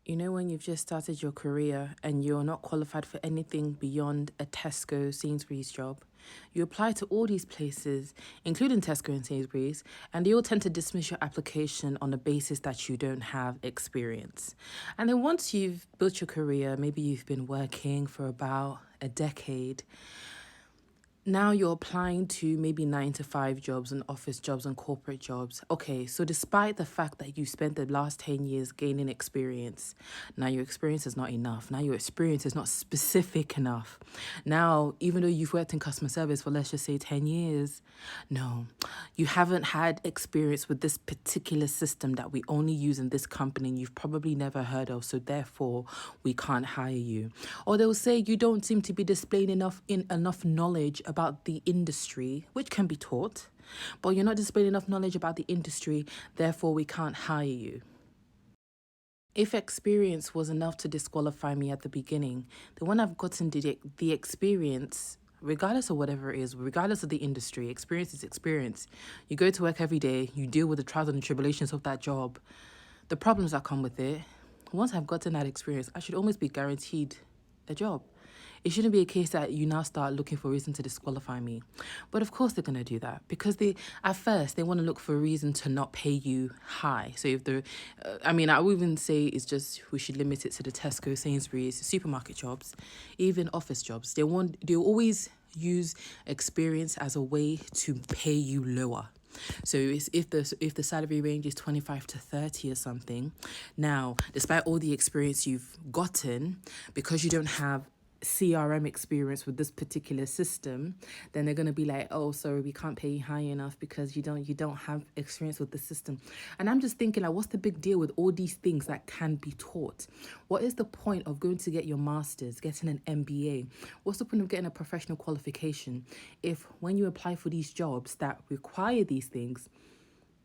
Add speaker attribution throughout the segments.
Speaker 1: You know, when you've just started your career and you're not qualified for anything beyond a Tesco, Sainsbury's job, you apply to all these places, including Tesco and Sainsbury's, and they all tend to dismiss your application on the basis that you don't have experience. And then once you've built your career, maybe you've been working for about a decade, now you're applying to maybe 9 to 5 jobs and office jobs and corporate jobs. Okay, so despite the fact that you spent the last 10 years gaining experience, now your experience is not enough. Now your experience is not specific enough. Now, even though you've worked in customer service for, let's just say, 10 years, no, you haven't had experience with this particular system that we only use in this company and you've probably never heard of. So therefore, we can't hire you. Or they'll say you don't seem to be displaying enough knowledge about the industry, which can be taught, but you're not displaying enough knowledge about the industry, therefore we can't hire you. If experience was enough to disqualify me at the beginning, then when I've gotten the experience, regardless of whatever it is, regardless of the industry, experience is experience. You go to work every day, you deal with the trials and tribulations of that job, the problems that come with it. Once I've gotten that experience, I should almost be guaranteed a job. It shouldn't be a case that you now start looking for a reason to disqualify me. But of course they're going to do that because at first they want to look for a reason to not pay you high. So if I would even say it's just, we should limit it to the Tesco, Sainsbury's, supermarket jobs, even office jobs. They'll always use experience as a way to pay you lower. So if the salary range is 25 to 30 or something, now, despite all the experience you've gotten, because you don't have CRM experience with this particular system, then they're going to be like, oh, sorry, we can't pay you high enough because you don't have experience with the system. And I'm just thinking, like, what's the big deal with all these things that can be taught? What is the point of going to get your master's, getting an MBA? What's the point of getting a professional qualification if when you apply for these jobs that require these things,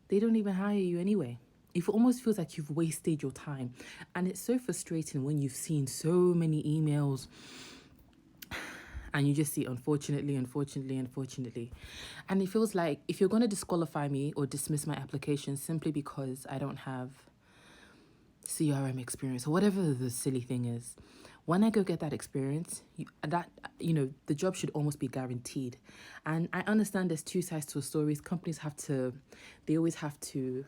Speaker 1: they don't even hire you anyway? It almost feels like you've wasted your time. And it's so frustrating when you've seen so many emails and you just see unfortunately. And it feels like if you're going to disqualify me or dismiss my application simply because I don't have CRM experience or whatever the silly thing is, when I go get that experience, the job should almost be guaranteed. And I understand there's two sides to a story. Companies they always have to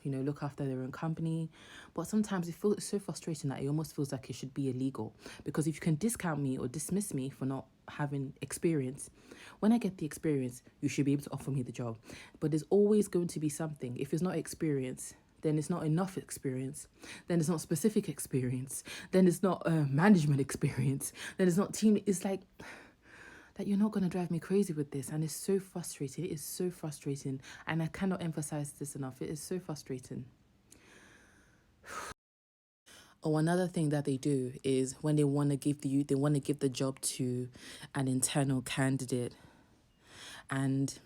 Speaker 1: look after their own company. But sometimes it's so frustrating that it almost feels like it should be illegal. Because if you can discount me or dismiss me for not having experience, when I get the experience, you should be able to offer me the job. But there's always going to be something. If it's not experience, then it's not enough experience. Then it's not specific experience. Then it's not management experience. Then it's not team. It's like that you're not going to drive me crazy with this. And it's so frustrating. It is so frustrating. And I cannot emphasize this enough. It is so frustrating. Oh, another thing that they do is when they want to give the job to an internal candidate, and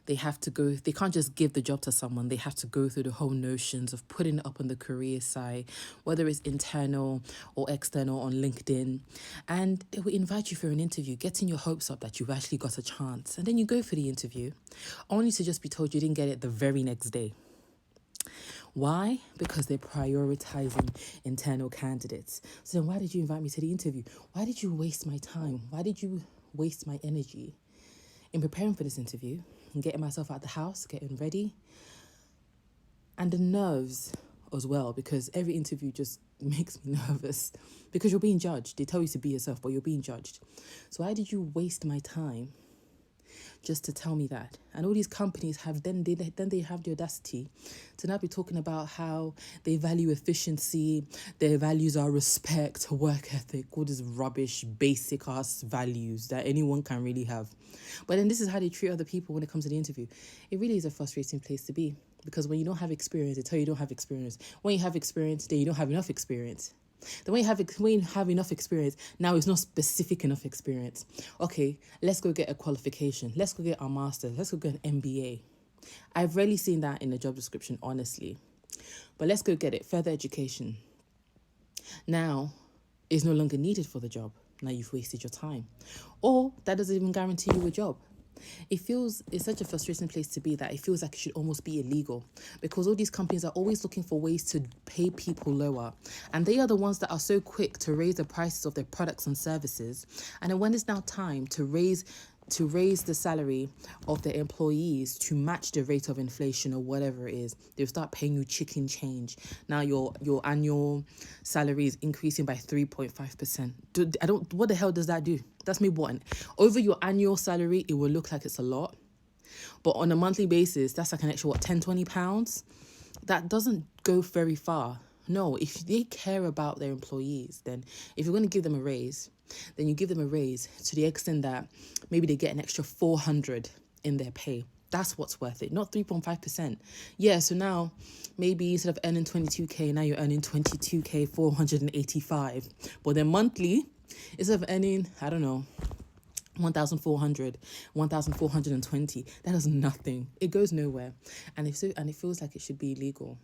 Speaker 1: they can't just give the job to someone. They have to go through the whole notions of putting it up on the career site, whether it's internal or external on LinkedIn. And they will invite you for an interview, getting your hopes up that you've actually got a chance. And then you go for the interview, only to just be told you didn't get it the very next day. Why? Because they're prioritizing internal candidates. So then why did you invite me to the interview? Why did you waste my time? Why did you waste my energy in preparing for this interview and getting myself out the house, getting ready? And the nerves as well, because every interview just makes me nervous because you're being judged. They tell you to be yourself, but you're being judged. So why did you waste my time just to tell me that? And all these companies have they have the audacity to now be talking about how they value efficiency, their values are respect, work ethic, all this rubbish, basic ass values that anyone can really have. But then this is how they treat other people when it comes to the interview. It really is a frustrating place to be, because when you don't have experience, they tell you don't have experience. When you have experience, then you don't have enough experience. Then when you have enough experience, now it's not specific enough experience. Okay, let's go get a qualification. Let's go get our master's. Let's go get an MBA. I've rarely seen that in the job description, honestly. But let's go get it. Further education. Now, it's no longer needed for the job. Now you've wasted your time. Or that doesn't even guarantee you a job. It's such a frustrating place to be that it feels like it should almost be illegal, because all these companies are always looking for ways to pay people lower, and they are the ones that are so quick to raise the prices of their products and services. And then when it's now time to raise the salary of the employees to match the rate of inflation or whatever it is, they'll start paying you chicken change. Now your annual salary is increasing by 3.5%. What the hell does that do? That's me what? Over your annual salary, it will look like it's a lot. But on a monthly basis, that's like an extra, £10-20? That doesn't go very far. No, if they care about their employees, then if you're going to give them a raise, then you give them a raise to the extent that maybe they get an extra 400 in their pay. That's what's worth it, not 3.5%. Yeah, so now maybe instead of earning 22k, now you're earning 22k 485. But then monthly, instead of earning, I don't know, 1,400, 1,420, that is nothing. It goes nowhere. And it feels like it should be illegal.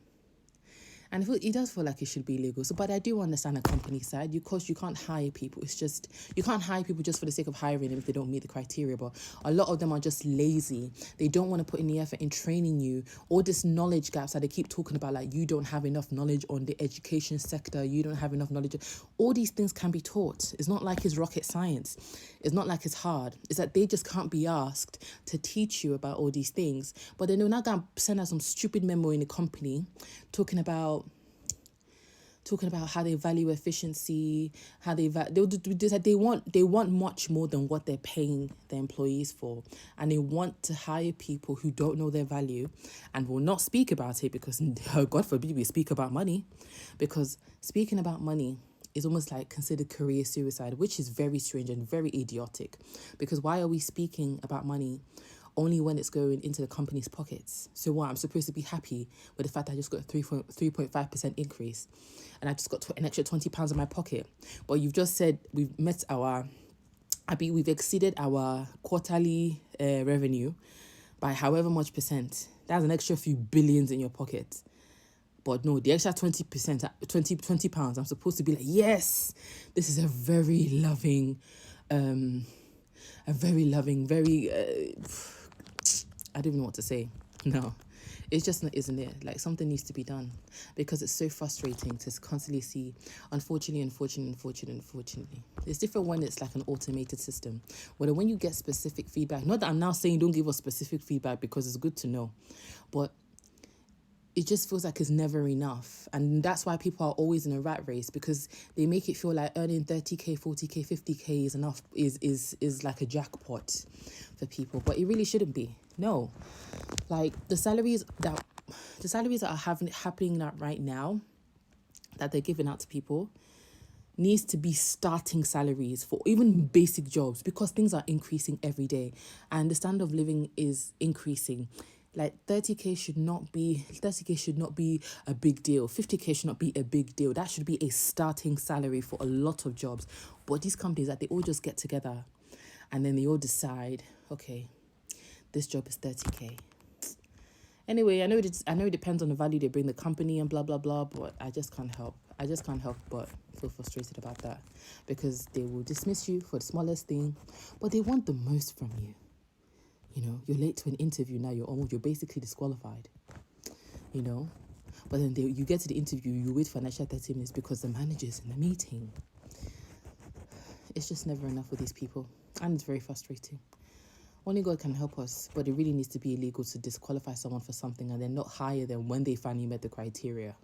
Speaker 1: And it does feel like it should be illegal. So, but I do understand the company side, because you can't hire people. It's just, you can't hire people just for the sake of hiring them if they don't meet the criteria. But a lot of them are just lazy. They don't want to put in the effort in training you. All this knowledge gaps that they keep talking about, like you don't have enough knowledge on the education sector. You don't have enough knowledge. All these things can be taught. It's not like it's rocket science. It's not like it's hard. It's that they just can't be asked to teach you about all these things. But then they're not going to send out some stupid memo in the company talking about how they value efficiency, how they want much more than what they're paying their employees for, and they want to hire people who don't know their value and will not speak about it, because God forbid we speak about money, because speaking about money is almost like considered career suicide, which is very strange and very idiotic. Because why are we speaking about money only when it's going into the company's pockets? So what, I'm supposed to be happy with the fact that I just got a 3.5% increase and I just got an extra £20 in my pocket? But you've just said we've exceeded our quarterly revenue by however much percent. That's an extra few billions in your pocket. But no, the extra 20%, £20, I'm supposed to be like, yes, this is a very loving, very, I don't even know what to say. No, it's just not, isn't it? Like, something needs to be done, because it's so frustrating to constantly see, unfortunately. It's different when it's like an automated system. But when you get specific feedback, not that I'm now saying don't give us specific feedback, because it's good to know, but it just feels like it's never enough. And that's why people are always in a rat race, because they make it feel like earning 30k, 40k, 50k is enough, is like a jackpot for people. But it really shouldn't be. No. Like the salaries that are happening right now, that they're giving out to people, needs to be starting salaries for even basic jobs, because things are increasing every day and the standard of living is increasing. Like 30k should not be a big deal. 50k should not be a big deal. That should be a starting salary for a lot of jobs. But these companies, that they all just get together and then they all decide, okay, this job is 30k. Anyway, I know it depends on the value they bring the company and blah blah blah, but I just can't help but feel frustrated about that, because they will dismiss you for the smallest thing, but they want the most from you. You know, you're late to an interview, now you're basically disqualified, you know. But then you get to the interview, you wait for an extra 30 minutes because the manager's in the meeting. It's just never enough with these people, and it's very frustrating. Only God can help us, but it really needs to be illegal to disqualify someone for something and then not hire them when they finally met the criteria.